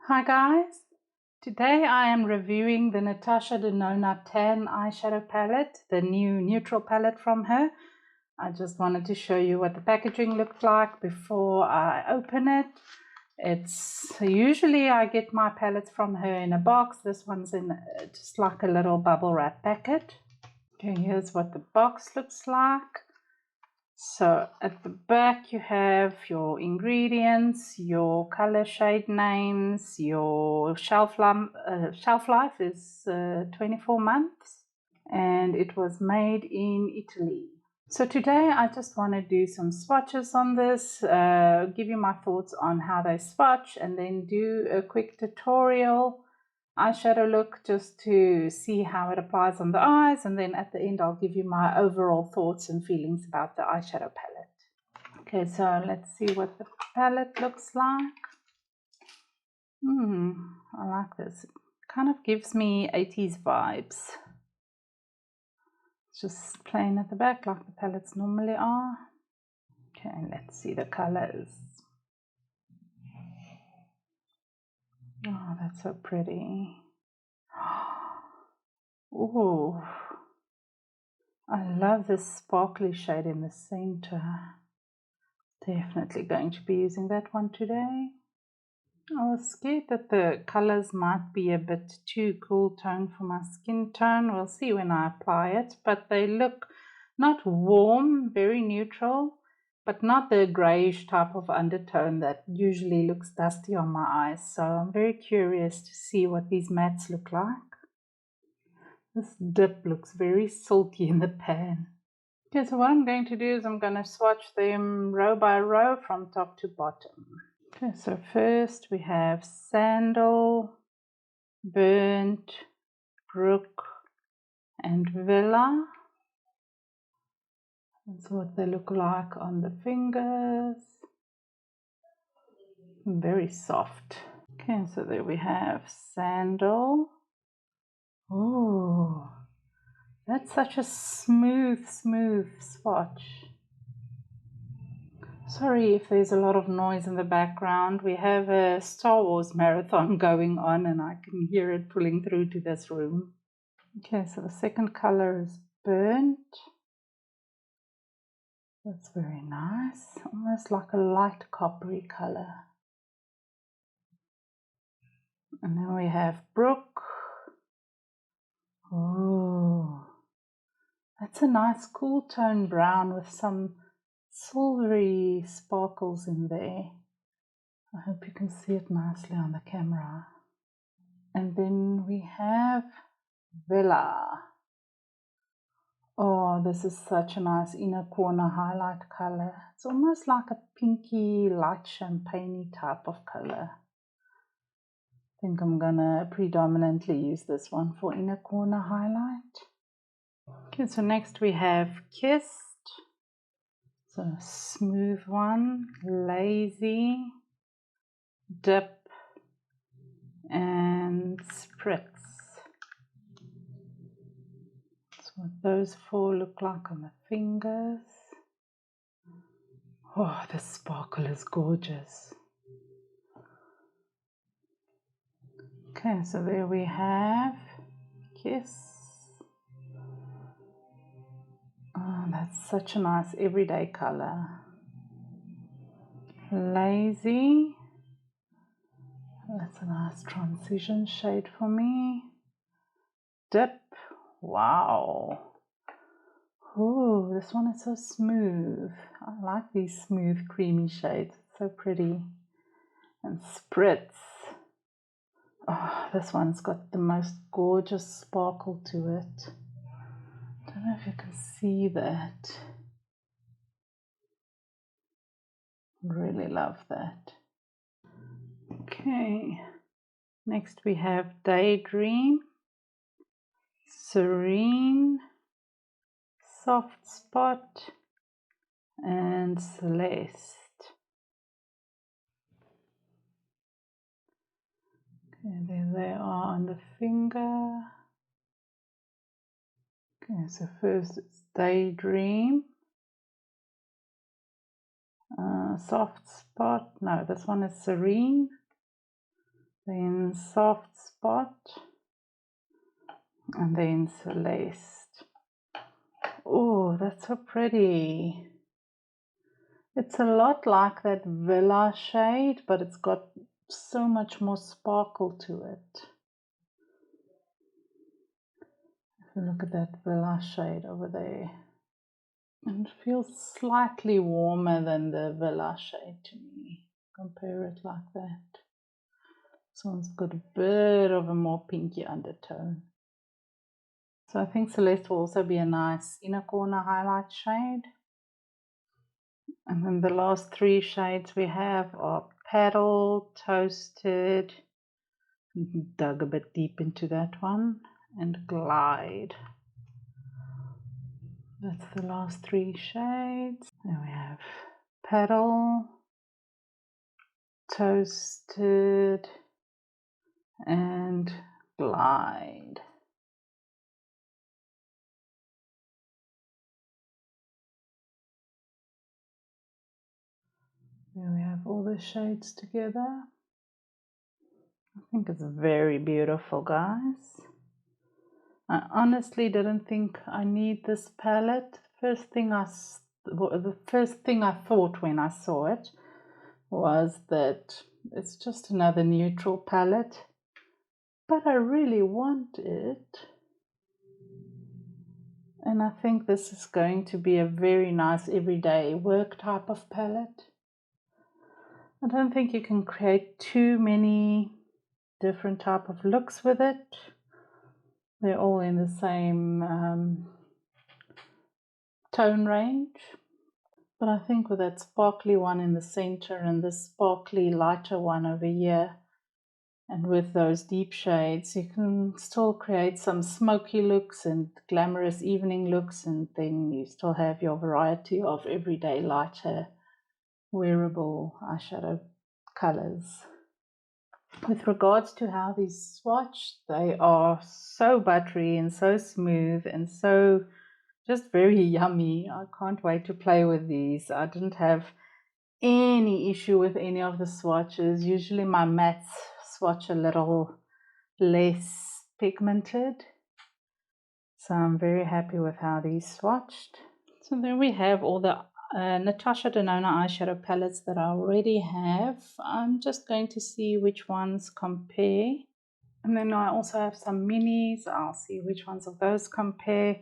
Hi guys, today I am reviewing the Natasha Denona Tan eyeshadow palette, the new neutral palette from her. I just wanted to show you what the packaging looked like before I open it. Usually I get my palettes from her in a box. This one's in just like a little bubble wrap packet. Okay, here's what the box looks like. So at the back you have your ingredients, your color shade names, your shelf life is 24 months, and it was made in Italy. So today I just want to do some swatches on this, give you my thoughts on how they swatch, and then do a quick tutorial eyeshadow look just to see how it applies on the eyes, and then at the end I'll give you my overall thoughts and feelings about the eyeshadow palette. Okay, so let's see what the palette looks like. I like this. It kind of gives me 80s vibes. It's just plain at the back like the palettes normally are. Okay, let's see the colors. Oh, that's so pretty. Ooh, I love this sparkly shade in the center. Definitely going to be using that one today. I was scared that the colors might be a bit too cool tone for my skin tone. We'll see when I apply it, but they look not warm, very neutral, but not the grayish type of undertone that usually looks dusty on my eyes. So I'm very curious to see what these mattes look like. This dip looks very silky in the pan. Okay, so what I'm going to do is I'm going to swatch them row by row from top to bottom. Okay, so first we have Sandal, Burnt, Brook, and Villa. That's what they look like on the fingers. Very soft. Okay, so there we have Sandal. Oh, that's such a smooth swatch. Sorry if there's a lot of noise in the background. We have a Star Wars marathon going on and I can hear it pulling through to this room. Okay, so the second color is Burnt. That's very nice, almost like a light coppery color. And then we have Brook. Oh, that's a nice cool tone brown with some silvery sparkles in there. I hope you can see it nicely on the camera. And then we have Villa. Oh, this is such a nice inner corner highlight color. It's almost like a pinky, light champagne type of color. I think I'm gonna predominantly use this one for inner corner highlight. Okay, so next we have Kissed. So smooth one, Lazy, Dip, and Spritz. That's what those four look like on the fingers. Oh, the sparkle is gorgeous. Okay, so there we have Kiss. Oh, that's such a nice everyday color. Lazy. That's a nice transition shade for me. Dip. Wow. Oh, this one is so smooth. I like these smooth, creamy shades. It's so pretty. And Spritz. Oh, this one's got the most gorgeous sparkle to it. I don't know if you can see that. Really love that. Okay, next we have Daydream, Serene, Soft Spot, and Celeste. Okay, there they are on the finger. Okay, so first it's Daydream, Soft Spot, no, this one is Serene, then Soft Spot, and then Celeste. Oh, that's so pretty. It's a lot like that Villa shade, but it's got so much more sparkle to it. If you look at that Villa shade over there, and it feels slightly warmer than the Villa shade to me. Compare it like that. This one's got a bit of a more pinky undertone. So I think Celeste will also be a nice inner corner highlight shade. And then the last three shades we have are Petal, Toasted, dug a bit deep into that one, and Glide. That's the last three shades. Then we have Petal, Toasted, and Glide. There we have all the shades together. I think it's very beautiful, guys. I honestly didn't think I need this palette. The first thing I thought when I saw it was that it's just another neutral palette, but I really want it. And I think this is going to be a very nice everyday work type of palette. I don't think you can create too many different type of looks with it. They're all in the same tone range. But I think with that sparkly one in the center and this sparkly lighter one over here, and with those deep shades, you can still create some smoky looks and glamorous evening looks, and then you still have your variety of everyday lighter wearable eyeshadow colors. With regards to how these swatch, they are so buttery and so smooth and so just very yummy. I can't wait to play with these. I didn't have any issue with any of the swatches. Usually my mattes swatch a little less pigmented, so I'm very happy with how these swatched. So then we have all the Natasha Denona eyeshadow palettes that I already have. I'm just going to see which ones compare, and then I also have some minis. I'll see which ones of those compare.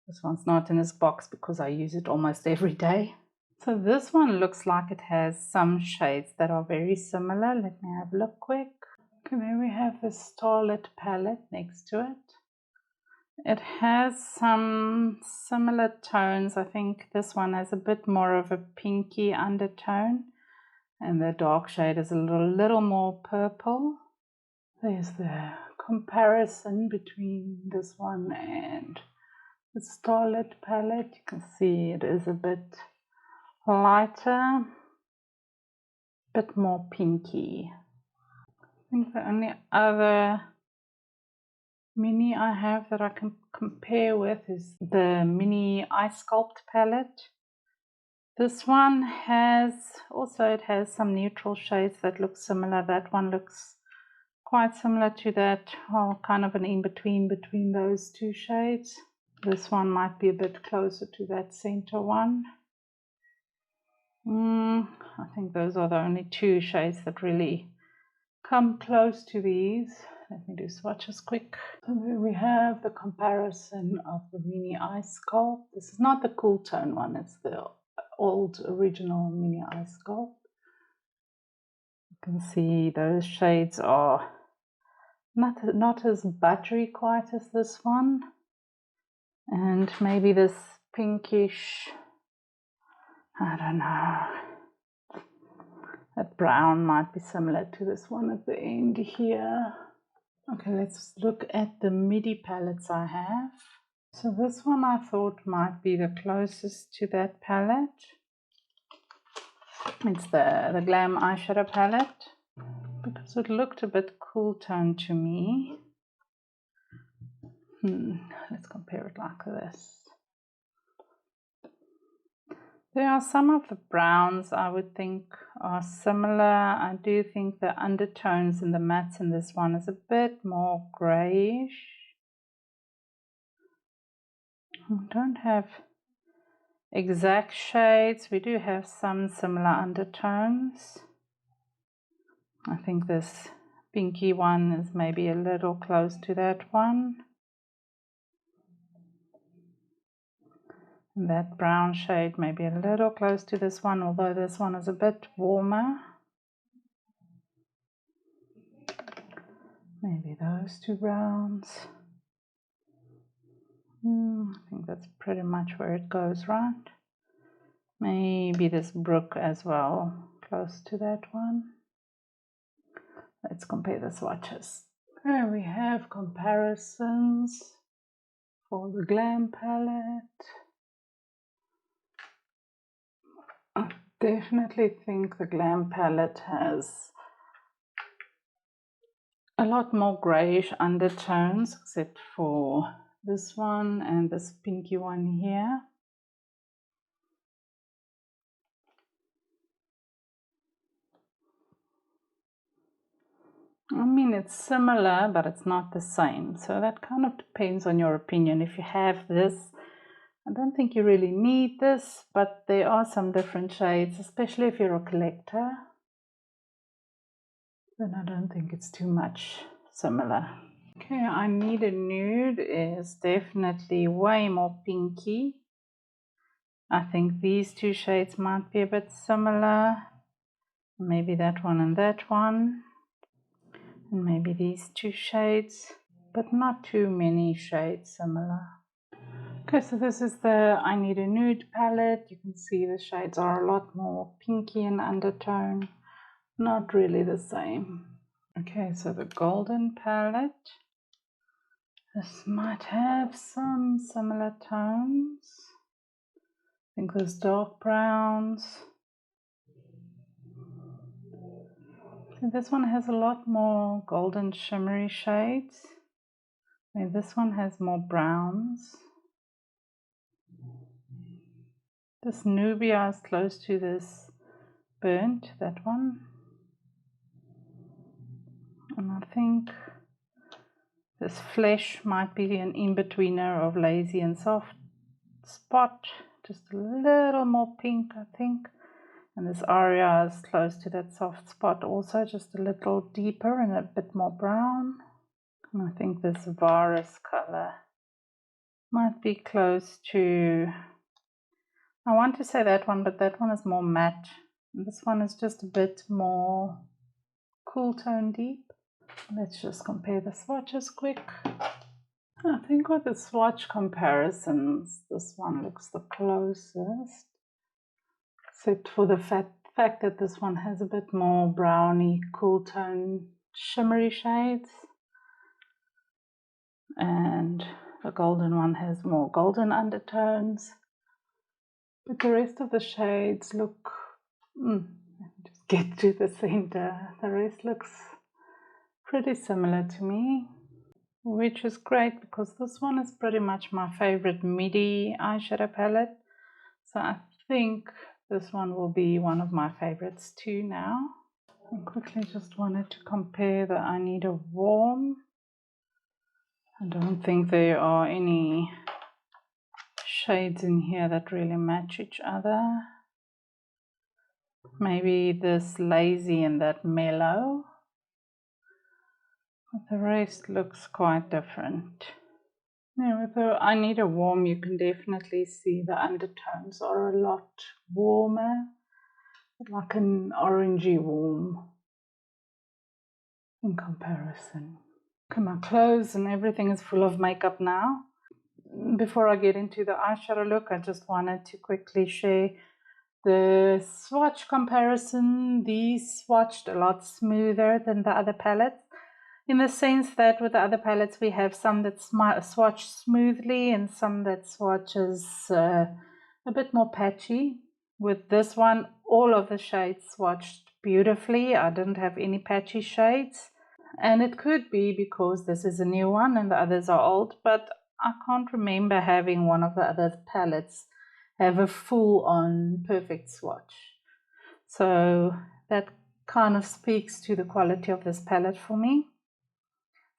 This one's not in this box because I use it almost every day. So this one looks like it has some shades that are very similar. Let me have a look quick. Okay, there we have the Starlit palette next to it. It has some similar tones. I think this one has a bit more of a pinky undertone, and the dark shade is a little more purple. There's the comparison between this one and the Starlit palette. You can see it is a bit lighter, a bit more pinky. I think the only other mini I have that I can compare with is the mini Eye Sculpt palette. This one has some neutral shades that look similar. That one looks quite similar to that, kind of an in-between between those two shades. This one might be a bit closer to that center one. I think those are the only two shades that really come close to these. Let me do swatches quick. So there we have the comparison of the mini Eye Sculpt. This is not the cool tone one, it's the old original mini Eye Sculpt. You can see those shades are not as buttery quite as this one, and maybe this pinkish, I don't know, that brown might be similar to this one at the end here. Okay, let's look at the midi palettes I have. So this one I thought might be the closest to that palette. It's the Glam eyeshadow palette, because it looked a bit cool tone to me. Let's compare it like this. There are some of the browns I would think are similar. I do think the undertones in the mattes in this one is a bit more grayish. We don't have exact shades. We do have some similar undertones. I think this pinky one is maybe a little close to that one. And that brown shade maybe a little close to this one, although this one is a bit warmer. Maybe those two browns. I think that's pretty much where it goes, right? Maybe this brook as well, close to that one. Let's compare the swatches. There we have comparisons for the Glam palette. I definitely think the Glam palette has a lot more grayish undertones, except for this one and this pinky one here. I mean, it's similar, but it's not the same. So that kind of depends on your opinion. If you have this, I don't think you really need this, but there are some different shades, especially if you're a collector. Then I don't think it's too much similar. Okay, I Need a Nude is definitely way more pinky. I think these two shades might be a bit similar. Maybe that one and that one. And maybe these two shades, but not too many shades similar. Okay, so this is the I Need a Nude palette. You can see the shades are a lot more pinky in undertone. Not really the same. Okay, so the Golden palette. This might have some similar tones. I think there's dark browns. This one has a lot more golden shimmery shades. And this one has more browns. This Nubia is close to this Burnt, that one. And I think this Flesh might be an in-betweener of Lazy and Soft Spot. Just a little more pink, I think. And this Aria is close to that Soft Spot also, just a little deeper and a bit more brown. And I think this Varus color might be close to, I want to say that one, but that one is more matte. And this one is just a bit more cool tone deep. Let's just compare the swatches quick. I think with the swatch comparisons, this one looks the closest. Except for the fact that this one has a bit more browny, cool tone, shimmery shades. And the golden one has more golden undertones. But the rest of the shades look, let me just get to the center. The rest looks pretty similar to me, which is great because this one is pretty much my favorite midi eyeshadow palette. So I think this one will be one of my favorites too now. I quickly just wanted to compare the I Need a Warm. I don't think there are any shades in here that really match each other. Maybe this Lazy and that Mellow. But the rest looks quite different. Yeah, with the I Need a Warm, you can definitely see the undertones are a lot warmer, like an orangey warm in comparison. Okay, my clothes and everything is full of makeup now. Before I get into the eyeshadow look, I just wanted to quickly share the swatch comparison. These swatched a lot smoother than the other palettes, in the sense that with the other palettes we have some that swatch smoothly and some that swatches a bit more patchy. With this one, all of the shades swatched beautifully. I didn't have any patchy shades, and it could be because this is a new one and the others are old, but I can't remember having one of the other palettes have a full-on perfect swatch. So that kind of speaks to the quality of this palette for me.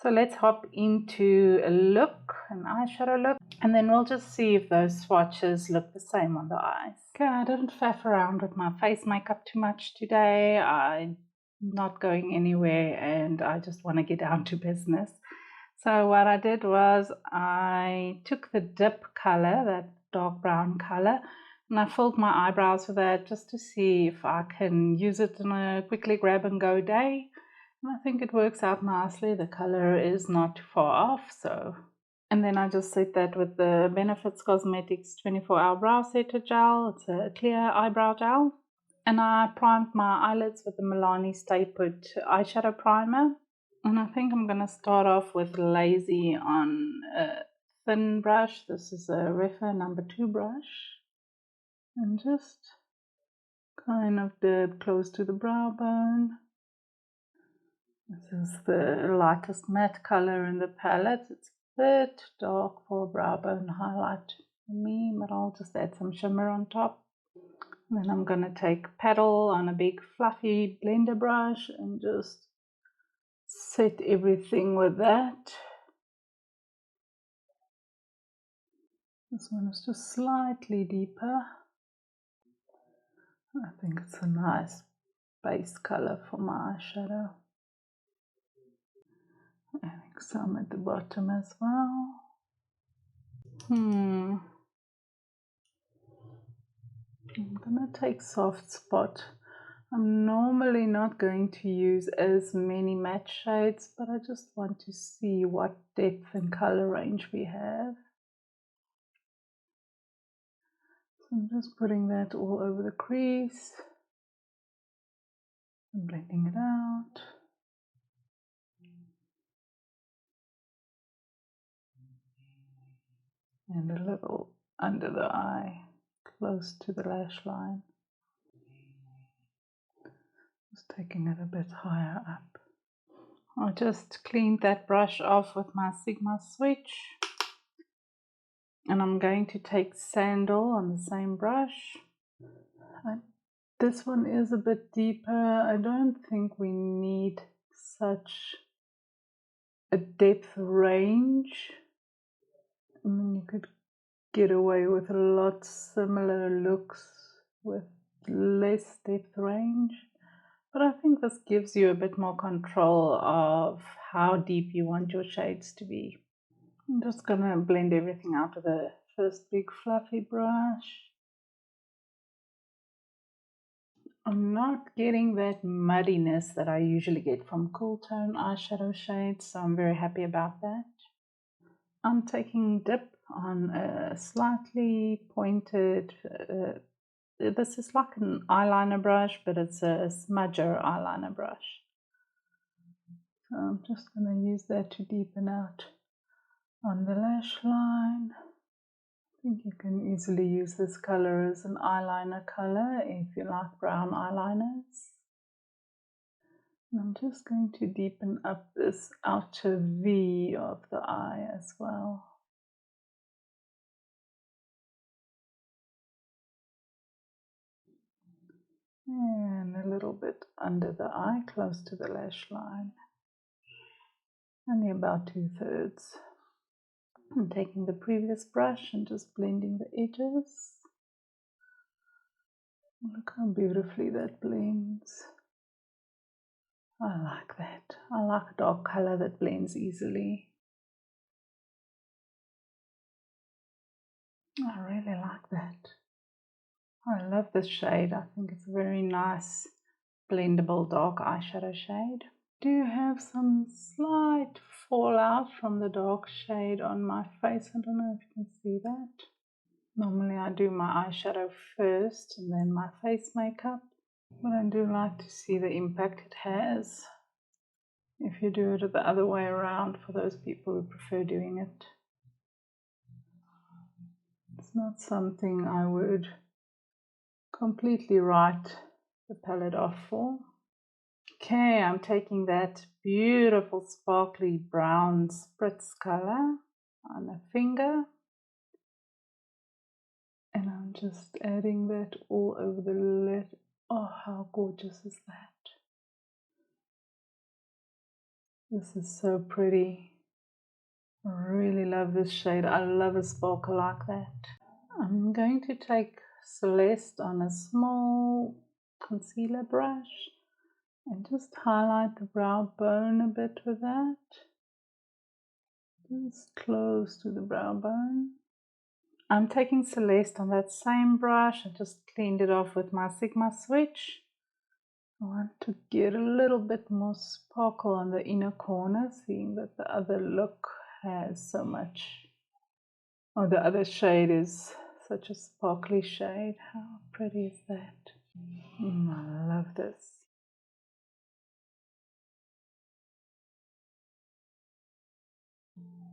So let's hop into a look, an eyeshadow look, and then we'll just see if those swatches look the same on the eyes. Okay, I didn't faff around with my face makeup too much today. I'm not going anywhere and I just want to get down to business. So what I did was I took the dip color, that dark brown color, and I filled my eyebrows with that just to see if I can use it in a quickly grab and go day. And I think it works out nicely. The color is not too far off, so. And then I just set that with the Benefits Cosmetics 24-hour brow setter gel. It's a clear eyebrow gel. And I primed my eyelids with the Milani Stay Put eyeshadow primer. And I think I'm going to start off with Lazy on a thin brush. This is a Refa number 2 brush. And just kind of dip close to the brow bone. This is the lightest matte color in the palette. It's a bit dark for a brow bone highlight for me, but I'll just add some shimmer on top. And then I'm going to take Paddle on a big fluffy blender brush and just set everything with that. This one is just slightly deeper. I think it's a nice base color for my eyeshadow. Adding some at the bottom as well. I'm gonna take Soft Spot. I'm normally not going to use as many matte shades, but I just want to see what depth and color range we have. So I'm just putting that all over the crease and blending it out. And a little under the eye, close to the lash line. Just taking it a bit higher up. I just cleaned that brush off with my Sigma switch. And I'm going to take Sandal on the same brush. This one is a bit deeper. I don't think we need such a depth range. I mean, you could get away with a lot similar looks with less depth range. But I think this gives you a bit more control of how deep you want your shades to be. I'm just going to blend everything out with the first big fluffy brush. I'm not getting that muddiness that I usually get from cool tone eyeshadow shades, so I'm very happy about that. I'm taking Dip on a slightly pointed, this is like an eyeliner brush, but it's a smudger eyeliner brush. So I'm just going to use that to deepen out on the lash line. I think you can easily use this color as an eyeliner color if you like brown eyeliners. And I'm just going to deepen up this outer V of the eye as well. And a little bit under the eye, close to the lash line. Only about 2/3. I'm taking the previous brush and just blending the edges. Look how beautifully that blends. I like that. I like a dark color that blends easily. I really like that. I love this shade. I think it's a very nice blendable dark eyeshadow shade. Do have some slight fallout from the dark shade on my face. I don't know if you can see that. Normally I do my eyeshadow first and then my face makeup, but I do like to see the impact it has if you do it the other way around for those people who prefer doing it. It's not something I would completely write the palette off for. Okay, I'm taking that beautiful sparkly brown spritz color on a finger and I'm just adding that all over the Oh, how gorgeous is that? This is so pretty. I really love this shade. I love a sparkle like that. I'm going to take Celeste on a small concealer brush and just highlight the brow bone a bit with that. Just close to the brow bone. I'm taking Celeste on that same brush. I just cleaned it off with my Sigma switch. I want to get a little bit more sparkle on the inner corner, seeing that the other look has so much, or the other shade is such a sparkly shade. How pretty is that? I love this.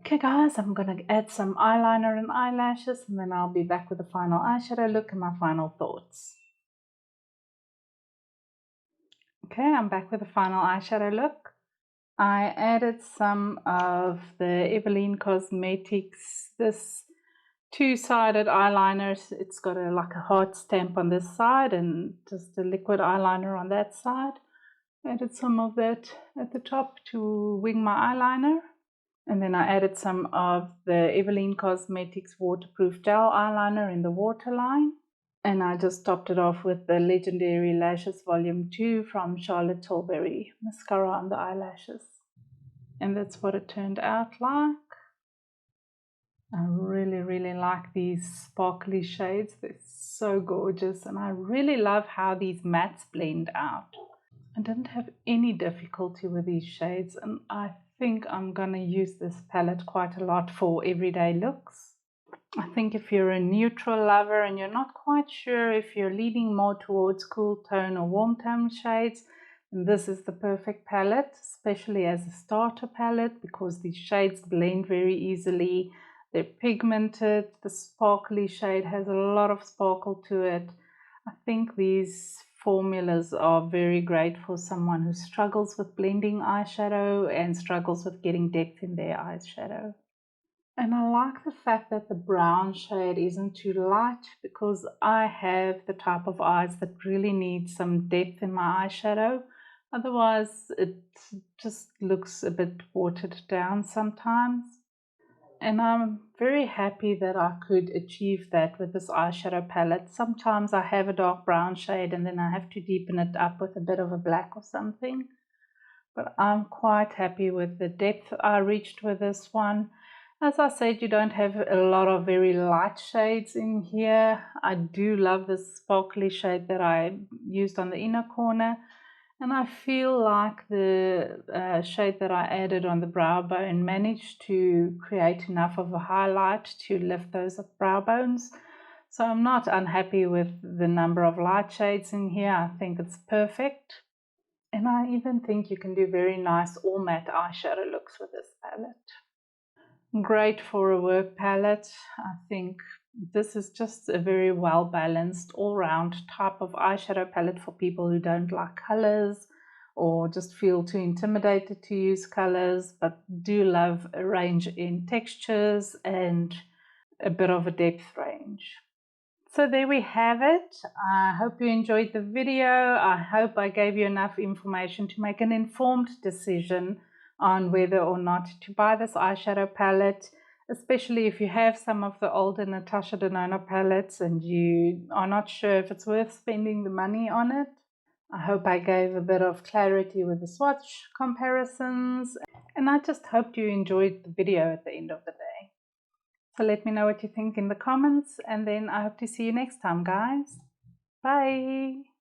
Okay guys, I'm going to add some eyeliner and eyelashes, and then I'll be back with the final eyeshadow look and my final thoughts. Okay, I'm back with the final eyeshadow look. I added some of the Eveline Cosmetics, this two-sided eyeliner. It's got like a heart stamp on this side and just a liquid eyeliner on that side. Added some of that at the top to wing my eyeliner. And then I added some of the Eveline Cosmetics waterproof gel eyeliner in the waterline. And I just topped it off with the Legendary Lashes Volume 2 from Charlotte Tilbury mascara on the eyelashes. And that's what it turned out like. I really like these sparkly shades. They're so gorgeous, and I really love how these mattes blend out. I didn't have any difficulty with these shades, and I think I'm gonna use this palette quite a lot for everyday looks. I think if you're a neutral lover and you're not quite sure if you're leaning more towards cool tone or warm tone shades, then this is the perfect palette, especially as a starter palette, because these shades blend very easily. They're pigmented. The sparkly shade has a lot of sparkle to it. I think these formulas are very great for someone who struggles with blending eyeshadow and struggles with getting depth in their eyeshadow. And I like the fact that the brown shade isn't too light, because I have the type of eyes that really need some depth in my eyeshadow. Otherwise, it just looks a bit watered down sometimes. And I'm very happy that I could achieve that with this eyeshadow palette. Sometimes I have a dark brown shade and then I have to deepen it up with a bit of a black or something. But I'm quite happy with the depth I reached with this one. As I said, you don't have a lot of very light shades in here. I do love this sparkly shade that I used on the inner corner. And I feel like the shade that I added on the brow bone managed to create enough of a highlight to lift those brow bones. So I'm not unhappy with the number of light shades in here. I think it's perfect. And I even think you can do very nice all matte eyeshadow looks with this palette. Great for a work palette. I think this is just a very well balanced all-round type of eyeshadow palette for people who don't like colors or just feel too intimidated to use colors, but do love a range in textures and a bit of a depth range. So there we have it. I hope you enjoyed the video. I hope I gave you enough information to make an informed decision on whether or not to buy this eyeshadow palette, especially if you have some of the older Natasha Denona palettes and you are not sure if it's worth spending the money on it. I hope I gave a bit of clarity with the swatch comparisons, and I just hope you enjoyed the video at the end of the day. So let me know what you think in the comments, and then I hope to see you next time, guys. Bye!